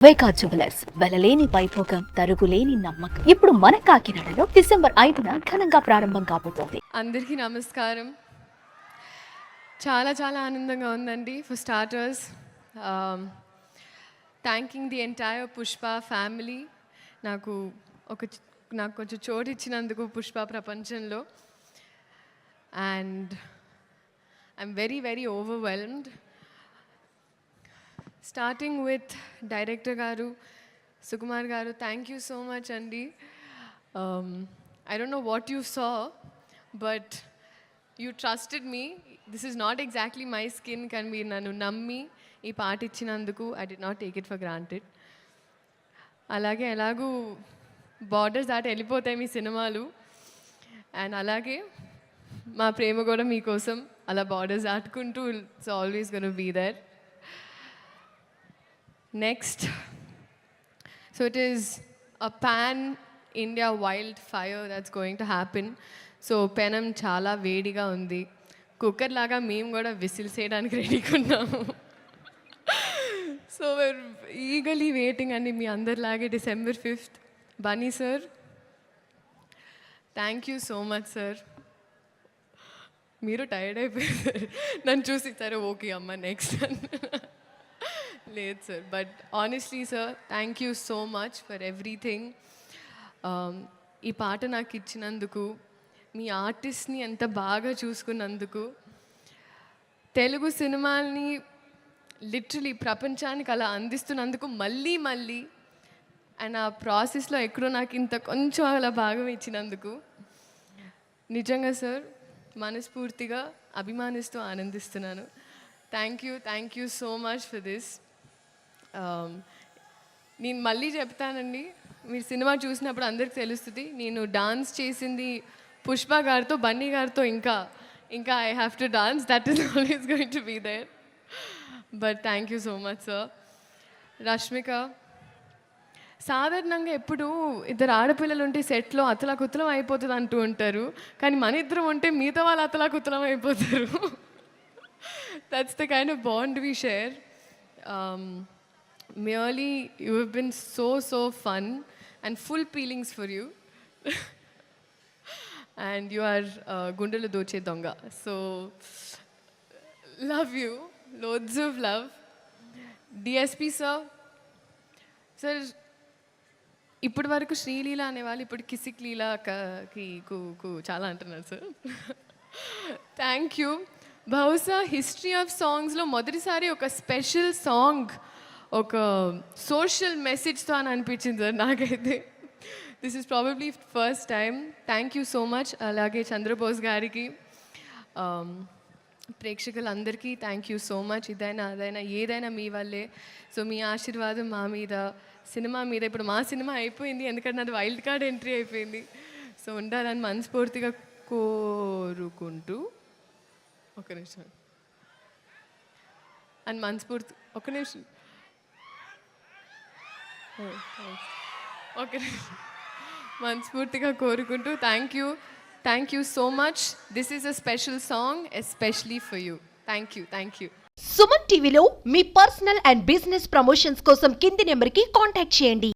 వైకా jewellers వెలలేని Vaibhogam తరుగులేని నమ్మకం ఇప్పుడు మన కాకినాడలో డిసెంబర్ 5న ఘనంగా ప్రారంభం కాబోతోంది. అందరికీ నమస్కారం. చాలా చాలా ఆనందంగా ఉందండి. For starters thanking the entire Pushpa family నాకు కొంచెం చోటు ఇచ్చినందుకు పుష్ప ప్రపంచంలో. And I'm very very overwhelmed. Starting with Director Garu, Sukumar Garu, thank you so much, Andy. I don't know what you saw, but you trusted me. This is not exactly my skin, can be nanu nammi ee part ichinanduku. I did not take it for granted. Alage elagu borders that elipothayi mee cinemalu, and alage ma prema kuda mee kosam ala borders daatukuntu it's always going to be there. Next, so it is a pan-India wildfire that's going to happen. So Penam chala vediga undi. Cooker laga మేము కూడా whistle చేయడానికి రెడీగా ఉన్నాము. So we're eagerly waiting అండి మీ అందరిలాగే December 5th. Bunny sir, thank you so much sir. మీరు tired అయిపోయారు నన్ను చూసి సరే ఓకే అమ్మ నెక్స్ట్ లేదు sir. But honestly sir thank you so much for everything. ఈ పాట నాకు ఇచ్చినందుకు, మీ ఆర్టిస్ట్ని ఎంత బాగా చూసుకున్నందుకు, తెలుగు సినిమాల్ని లిటరలీ ప్రపంచానికి అలా అందిస్తున్నందుకు మళ్ళీ అండ్ ఆ ప్రాసెస్లో ఎక్కడో నాకు ఇంత కొంచెం అలా భాగం ఇచ్చినందుకు నిజంగా సార్ మనస్ఫూర్తిగా అభిమానిస్తూ ఆనందిస్తున్నాను. Thank you so much for this. నేను మళ్ళీ చెప్తానండి, మీరు సినిమా చూసినప్పుడు అందరికి తెలుస్తుంది నేను డాన్స్ చేసింది పుష్ప గారితో, బన్నీ గారితో. ఇంకా I have to dance, that is always going to be there. But thank you so much sir. Rashmika, సాధారణంగా ఎప్పుడు ఇద్దరు ఆడపిల్లలు ఉంటే సెట్లో అతలాకుతలం అయిపోతుంది అంటూ ఉంటారు, కానీ మన ఇద్దరం ఉంటే మిగతా వాళ్ళు అతలాకుతలం అయిపోతారు. That's the kind of bond we share. Merely, you have been so fun and full feelings for you. And you are Gundala Doche Donga. So, love you. Loads of love. DSP sir. Sir, ఇప్పటి వరకు శ్రీలీల అనేవాళ్ళు ఇప్పుడు కిసిక్ లీలాకి చాలా అంటున్నారు sir. Thank you. బహుశా history of సాంగ్స్లో మొదటిసారి ఒక స్పెషల్ సాంగ్ ఒక సోషల్ మెసేజ్తో అని అనిపించింది సార్ నాకైతే. This is probably first time. Thank you so much. అలాగే చంద్రబోస్ గారికి, ప్రేక్షకులందరికీ థ్యాంక్ యూ సో మచ్. ఇదైనా అదైనా ఏదైనా మీ వల్లే. సో మీ ఆశీర్వాదం మా మీద, సినిమా మీద. ఇప్పుడు మా సినిమా అయిపోయింది ఎందుకంటే నాది వైల్డ్ కార్డ్ ఎంట్రీ అయిపోయింది. సో ఉండాలని మనస్ఫూర్తిగా కోరుకుంటూ ఒక నిమిషం మనస్ఫూర్తిగా కోరుకుంటూ thank you so much. This is a special song especially for you. Thank you. Suman టీవీలో మీ పర్సనల్ అండ్ బిజినెస్ ప్రమోషన్స్ కోసం కింది నెంబర్కి కాంటాక్ట్ చేయండి.